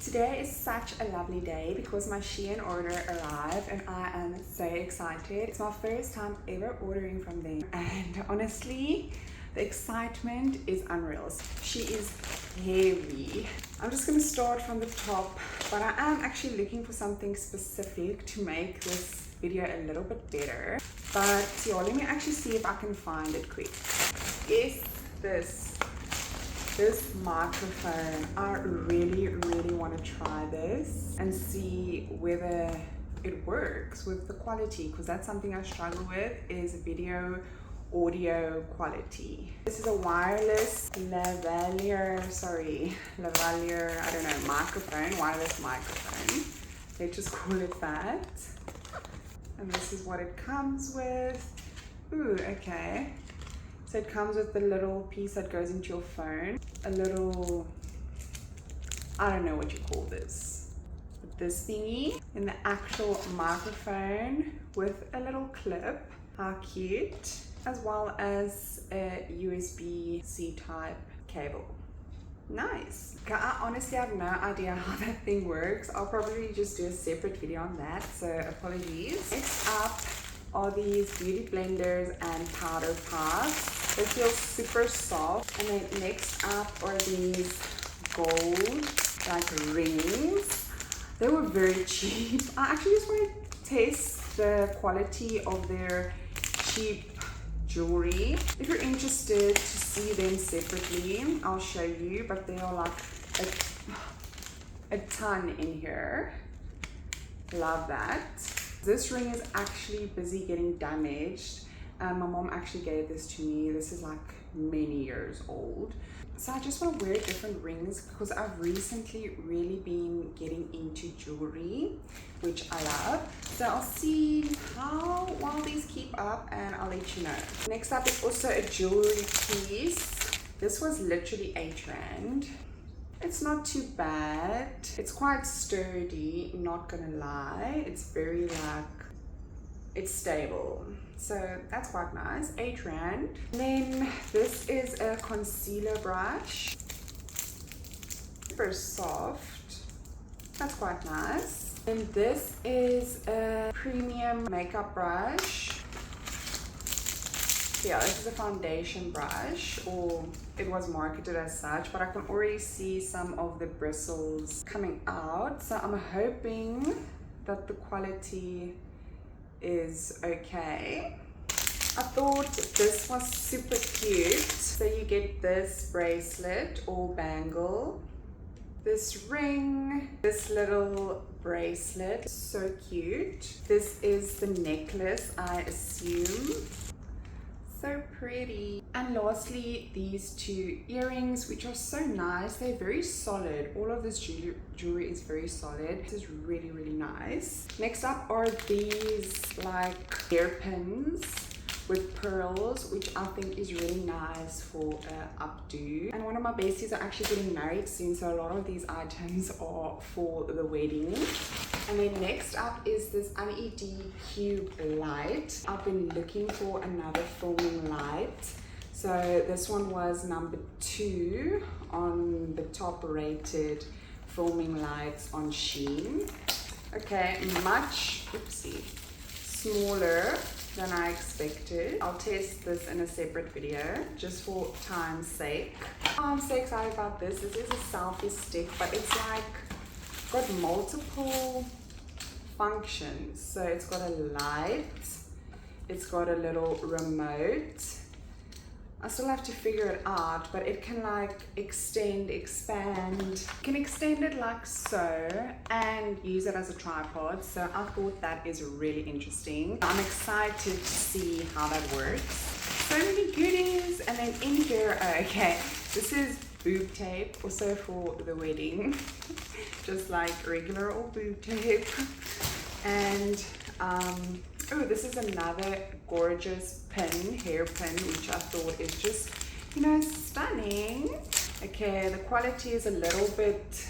Today is such a lovely day because my Shein order arrived and I am so excited. It's my first time ever ordering from them and honestly the excitement is unreal. She is heavy. I'm just going to start from the top, but I am actually looking for something specific to make this video a little bit better. But yeah, let me actually see if I can find it quick. Yes, this microphone, I really want to try this and see whether it works with the quality, because that's something I struggle with, is video audio quality. This is a wireless lavalier microphone, wireless microphone. Let's just call it that. And this is what it comes with. Ooh, okay. So it comes with the little piece that goes into your phone. A little, I don't know what you call this. But this thingy in the actual microphone with a little clip. How cute. As well as a USB-C type cable. Nice. Okay, I honestly have no idea how that thing works. I'll probably just do a separate video on that, so apologies. Next up are these beauty blenders and powder puffs. They feel super soft. And then next up are these gold like rings. They were very cheap. I actually just want to test the quality of their cheap jewelry. If you're interested to see them separately, I'll show you, but they are like a ton in here. Love that. This ring is actually busy getting damaged. My mom actually gave this to me. This is like many years old. So I just want to wear different rings because I've recently really been getting into jewelry, which I love. So I'll see how well these keep up and I'll let you know. Next up is also a jewelry piece. This was literally £8. It's not too bad. It's quite sturdy, not gonna lie. It's very it's stable. So that's quite nice, £8. Then this is a concealer brush. Super soft. That's quite nice. And this is a premium makeup brush. Yeah, this is a foundation brush, or it was marketed as such, but I can already see some of the bristles coming out. So I'm hoping that the quality is okay. I thought this was super cute. So you get this bracelet or bangle, this ring, this little bracelet, so cute. This is the necklace, I assume. So pretty. And lastly, these two earrings, which are so nice. They're very solid. All of this jewelry is very solid. This is really nice. Next up are these like hairpins with pearls, which I think is really nice for updo. And one of my besties are actually getting married soon, so a lot of these items are for the wedding. And then next up is this LED cube light. I've been looking for another filming light. So this one was number 2 on the top rated filming lights on Shein. Okay, much smaller than I expected. I'll test this in a separate video just for time's sake. Oh, I'm so excited about this. This is a selfie stick, but it's like got multiple functions. So it's got a light, it's got a little remote. I still have to figure it out, but it can like extend, expand. You can extend it like so and use it as a tripod. So I thought that is really interesting. I'm excited to see how that works. So many goodies. And then in here, okay, this is boob tape, also for the wedding. Just like regular old boob tape. And oh, this is another gorgeous hair pin, which I thought is just, you know, stunning. Okay, the quality is a little bit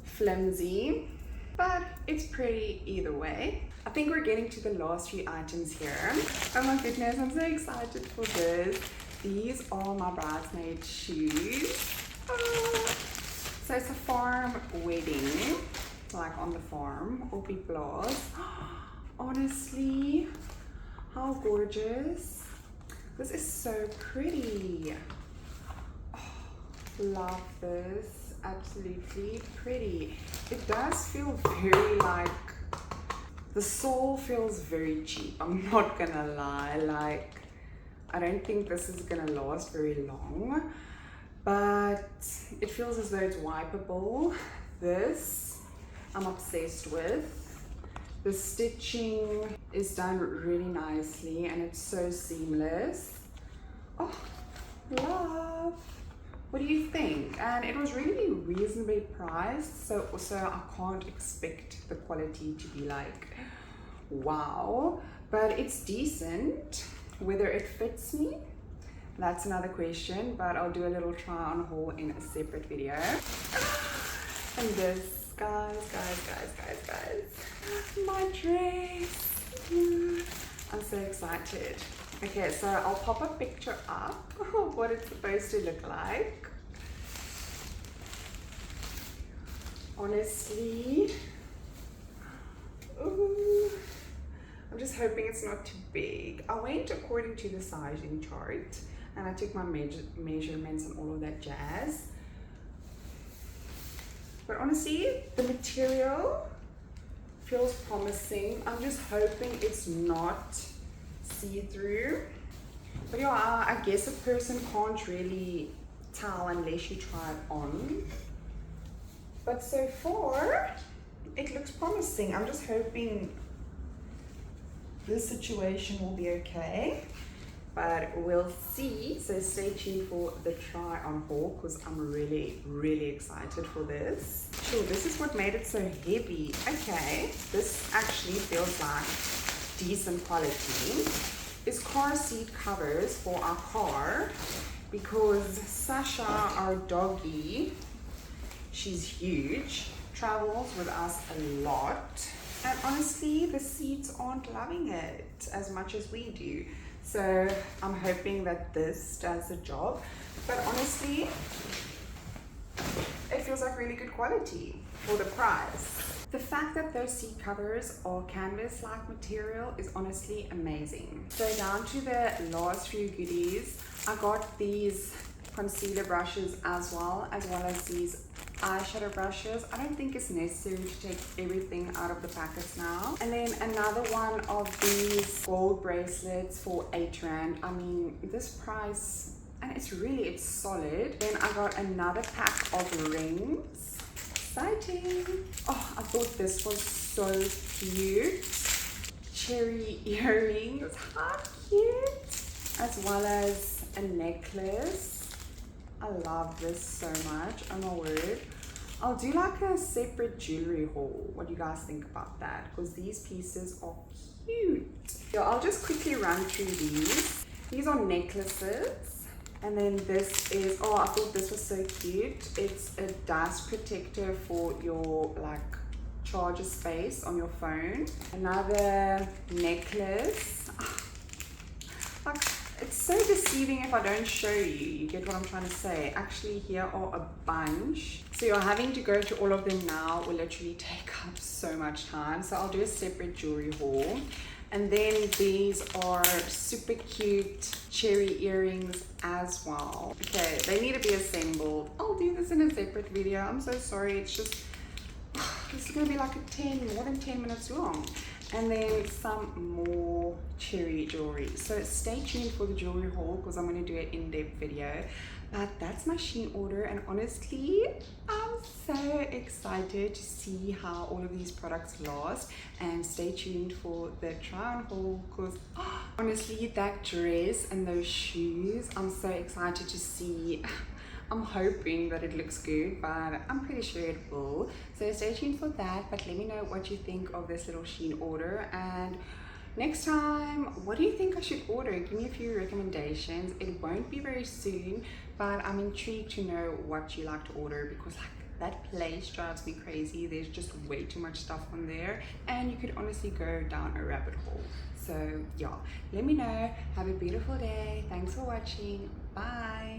flimsy, but it's pretty either way. I think we're getting to the last few items here. Oh my goodness, I'm so excited for this. These are my bridesmaid shoes. Oh, So it's a farm wedding, like on the farm, or plus. Honestly, how gorgeous. This is so pretty. Oh, love this. Absolutely pretty. It does feel very like, the sole feels very cheap. I'm not gonna lie. Like, I don't think this is gonna last very long, but it feels as though it's wipeable. This I'm obsessed with. The stitching is done really nicely and it's so seamless. Oh, love. What do you think? And it was really reasonably priced, so also I can't expect the quality to be like wow, but it's decent. Whether it fits me, that's another question, but I'll do a little try on haul in a separate video. And this, guys, my dress. I'm so excited. Okay, so I'll pop a picture up of what it's supposed to look like. Honestly, ooh, I'm just hoping it's not too big. I went according to the sizing chart and I took my measurements and all of that jazz. But honestly, the material feels promising. I'm just hoping it's not see-through. But yeah, I guess a person can't really tell unless you try it on. But so far, it looks promising. I'm just hoping this situation will be okay, but we'll see. So stay tuned for the try on haul because I'm really excited for this. Sure, this is what made it so heavy. Okay, this actually feels like decent quality. It's car seat covers for our car because Sasha, our doggy, she's huge, travels with us a lot. And honestly, the seats aren't loving it as much as we do. So I'm hoping that this does the job. But honestly, it feels like really good quality for the price. The fact that those seat covers are canvas-like material is honestly amazing. So down to the last few goodies, I got these concealer brushes as well as these eyeshadow brushes. I don't think it's necessary to take everything out of the packets now. And then another one of these gold bracelets for 8 rand. I mean, this price, and it's solid. Then I got another pack of rings. Exciting. Oh, I thought this was so cute. Cherry earrings, how cute. As well as a necklace. I love this so much, oh my word. I'll do like a separate jewelry haul. What do you guys think about that? Because these pieces are cute. So I'll just quickly run through these. These are necklaces. And then this is, oh, I thought this was so cute. It's a dust protector for your like charger space on your phone. Another necklace. Like, it's so deceiving if I don't show you. You get what I'm trying to say. Actually, here are a bunch. So you're having to go to all of them now will literally take up so much time. So I'll do a separate jewelry haul. And then these are super cute cherry earrings as well. Okay, they need to be assembled. I'll do this in a separate video. I'm so sorry. It's just, this is gonna be like more than 10 minutes long. And then some more cherry jewelry. So stay tuned for the jewelry haul because I'm going to do an in-depth video. But that's my Shein order, and honestly, I'm so excited to see how all of these products last. And stay tuned for the try on haul because honestly, that dress and those shoes, I'm so excited to see. I'm hoping that it looks good, but I'm pretty sure it will. So stay tuned for that, but let me know what you think of this little Shein order. And next time, what do you think I should order? Give me a few recommendations. It won't be very soon, but I'm intrigued to know what you like to order because like that place drives me crazy. There's just way too much stuff on there and you could honestly go down a rabbit hole. So yeah, let me know. Have a beautiful day. Thanks for watching. Bye.